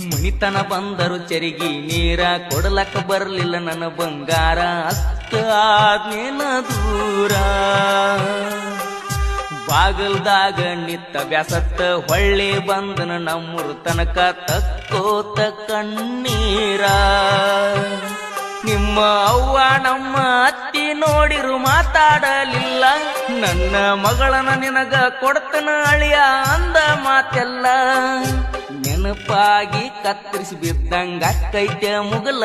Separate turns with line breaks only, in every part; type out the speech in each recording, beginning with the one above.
ಮಣಿತನ ಬಂದರು ಚರಿಗಿ ನೀರ ಕೊಡಲಕ್ಕ ಬರ್ಲಿಲ್ಲ ನನ್ನ ಬಂಗಾರ ಅಷ್ಟ ಆದ್ನೇನ ದೂರ ಬಾಗಲ್ದಾಗ ನಿತ್ತ ಬ್ಯಾಸತ್ತ ಹೊಳ್ಳಿ ಬಂದನ ನಮ್ಮೂರು ತನಕ ತಕ್ಕೋತ ಕಣ್ಣೀರ ನಿಮ್ಮ ಅವ್ವ ನಮ್ಮ ಅತ್ತಿ ನೋಡಿರು ಮಾತಾಡಲಿಲ್ಲ ನನ್ನ ಮಗಳನ ನಿನಗ ಕೊಡ್ತನ ಅಳಿಯ ಅಂದ ಮಾತೆಲ್ಲ ನೆನಪಾಗಿ ಕತ್ತರಿಸಿ ಬಿದ್ದಂಗ ಕೈತೆ ಮುಗಲ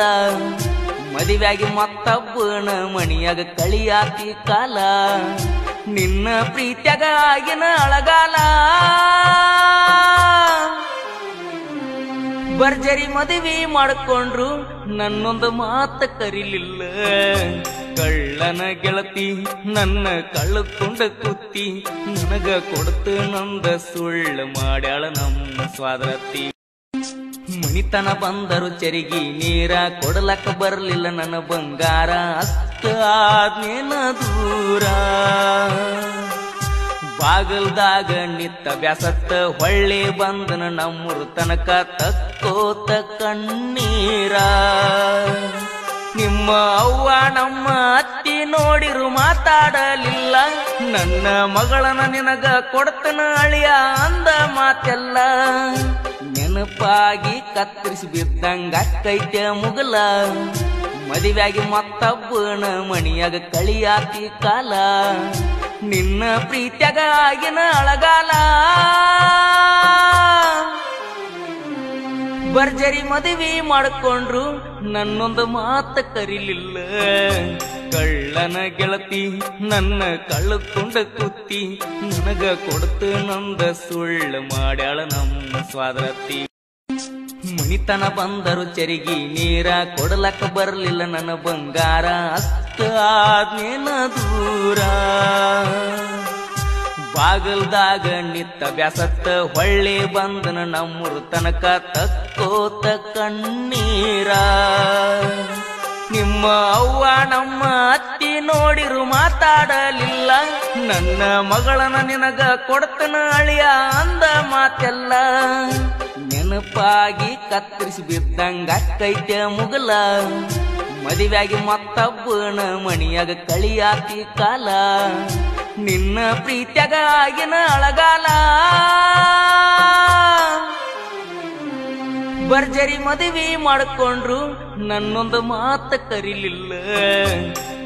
ಮದುವೆಯಾಗಿ ಮತ್ತೊಬ್ಬನ ಮಣಿಯಾಗ ಕಳಿಯಾತಿ ಕಾಲ ನಿನ್ನ ಪ್ರೀತ್ಯಾಗ ಆಗಿನ ಅಳಗಾಲ ಬರ್ಜರಿ ಮದುವೆ ಮಾಡಿಕೊಂಡ್ರು ನನ್ನೊಂದು ಮಾತ ಕರಿಲಿಲ್ಲ ಕಳ್ಳನ ಗೆಳತಿ ನನ್ನ ಕಳ್ಳಕೊಂಡ ಕುತ್ತಿ ನನಗ ಕೊಡ್ತು ನಂದ ಸುಳ್ಳು ಮಾಡ್ಯಾಳ ನಮ್ಮ ಸ್ವಾದರತಿ ಮಣಿತನ ಬಂದರು ಚರಿಗಿ ನೀರ ಕೊಡಲಕ್ಕ ಬರ್ಲಿಲ್ಲ ನನ್ನ ಬಂಗಾರ ಅಷ್ಟ ಆದ್ನೇನ ದೂರ ಬಾಗಲ್ದಾಗ ನಿತ್ತ ಬ್ಯಾಸತ್ತ ಹೊಳ್ಳಿ ಬಂದನ ನಮ್ಮೂರು ತನಕ ತಕ್ಕೋತ ಕಣ್ಣೀರ ನಿಮ್ಮ ಅವ್ವ ನಮ್ಮ ಅತ್ತಿ ನೋಡಿರು ಮಾತಾಡಲಿಲ್ಲ ನನ್ನ ಮಗಳನ ನಿನಗ ಕೊಡ್ತನ ಅಳಿಯ ಅಂದ ಮಾತೆಲ್ಲ ನೆನಪಾಗಿ ಕತ್ತರಿಸಿ ಬಿದ್ದಂಗ ಕೈತೆ ಮುಗಲ ಮದುವೆಯಾಗಿ ಮತ್ತೊಬ್ಬನ ಮಣಿಯಾಗ ಕಳಿಯಾತಿ ಕಾಲ ನಿನ್ನ ಪ್ರೀತ್ಯಾಗ ಆಗಿನ ಅಳಗಾಲ ಬರ್ಜರಿ ಮದುವೆ ಮಾಡಿಕೊಂಡ್ರು ನನ್ನೊಂದು ಮಾತ ಕರಿಲಿಲ್ಲ ಕಳ್ಳನ ಗೆಳತಿ ನನ್ನ ಕಳ್ಳಕೊಂಡ ಕುತ್ತಿ ನನಗ ಕೊಡ್ತು ನಂದ ಸುಳ್ಳು ಮಾಡ್ಯಾಳ ನಮ್ಮ ಸ್ವಾದರತಿ ಮಣಿತನ ಬಂದರು ಚರಿಗಿ ನೀರ ಕೊಡಲಕ್ಕ ಬರ್ಲಿಲ್ಲ ನನ್ನ ಬಂಗಾರ ಅಷ್ಟ ಆದ್ನೇನ ದೂರ ಬಾಗಲ್ದಾಗ ನಿತ್ತ ಬ್ಯಾಸತ್ತ ಹೊಳ್ಳಿ ಬಂದನ ನಮ್ಮೂರು ತನಕ ತಕ್ಕೋತ ಕಣ್ಣೀರ ನಿಮ್ಮ ಅವ್ವ ನಮ್ಮ ಅತ್ತಿ ನೋಡಿರು ಮಾತಾಡಲಿಲ್ಲ ನನ್ನ ಮಗಳನ ನಿನಗ ಕೊಡ್ತನ ಅಳಿಯ ಅಂದ ಮಾತೆಲ್ಲ ನೆನಪಾಗಿ ಕತ್ತರಿಸಿ ಬಿದ್ದಂಗ ಕೈತೆ ಮುಗಲ ಮದುವೆಯಾಗಿ ಮತ್ತೊಬ್ಬನ ಮಣಿಯಾಗ ಕಳಿಯಾತಿ ಕಾಲ ನಿನ್ನ ಪ್ರೀತ್ಯಾಗ ಆಗಿನ ಅಳಗಾಲ ಬರ್ಜರಿ ಮದುವೆ ಮಾಡಿಕೊಂಡ್ರು ನನ್ನೊಂದು ಮಾತ ಕರಿಲಿಲ್ಲ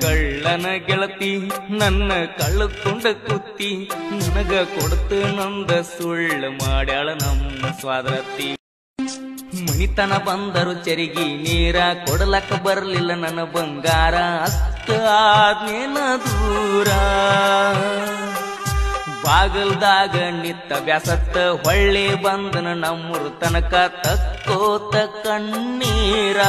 ಕಳ್ಳನ ಗೆಳತಿ ನನ್ನ ಕಳ್ಳಕೊಂಡ ಕುತ್ತಿ ನನಗ ಕೊಡ್ತು ನಂದ ಸುಳ್ಳು ಮಾಡ್ಯಾಳ ನಮ್ಮ ಸ್ವಾದರತಿ ಮಣಿತನ ಬಂದರು ಚರಿಗಿ ನೀರ ಕೊಡಲಕ್ಕ ಬರ್ಲಿಲ್ಲ ನನ್ನ ಬಂಗಾರ ಅಷ್ಟ ಆದ್ನೇನ ದೂರ ಬಾಗಲ್ದಾಗ ನಿತ್ತ ಬ್ಯಾಸತ್ತ ಹೊಳ್ಳಿ ಬಂದನ ನಮ್ಮೂರು ತನಕ ತಕ್ಕೋತ ಕಣ್ಣೀರ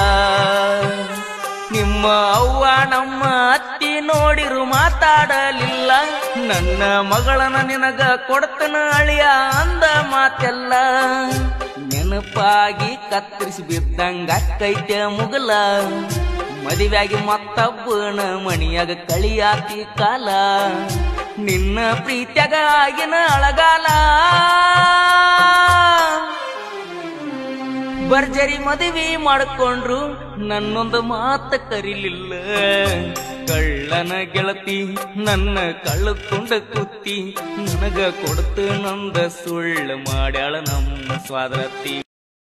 ನಿಮ್ಮ ಅವ್ವ ನಮ್ಮ ಅತ್ತಿ ನೋಡಿರು ಮಾತಾಡಲಿಲ್ಲ ನನ್ನ ಮಗಳನ ನಿನಗ ಕೊಡ್ತನ ಅಳಿಯ ಅಂದ ಮಾತೆಲ್ಲ ನೆನಪಾಗಿ ಕತ್ತರಿಸಿ ಬಿದ್ದಂಗ ಕೈತೆ ಮುಗಲ ಮದುವೆಯಾಗಿ ಮತ್ತೊಬ್ಬನ ಮಣಿಯಾಗ ಕಳಿಯಾತಿ ಕಾಲ ನಿನ್ನ ಪ್ರೀತ್ಯಾಗ ಆಗಿನ ಅಳಗಾಲ ಬರ್ಜರಿ ಮದುವೆ ಮಾಡಿಕೊಂಡ್ರು ನನ್ನೊಂದು ಮಾತ ಕರಿಲಿಲ್ಲ ಕಳ್ಳನ ಗೆಳತಿ ನನ್ನ ಕಳ್ಳಕೊಂಡ ಕುತ್ತಿ ನನಗ ಕೊಡ್ತು ನಂದ ಸುಳ್ಳು ಮಾಡ್ಯಾಳ ನಮ್ಮ ಸ್ವಾದರತಿ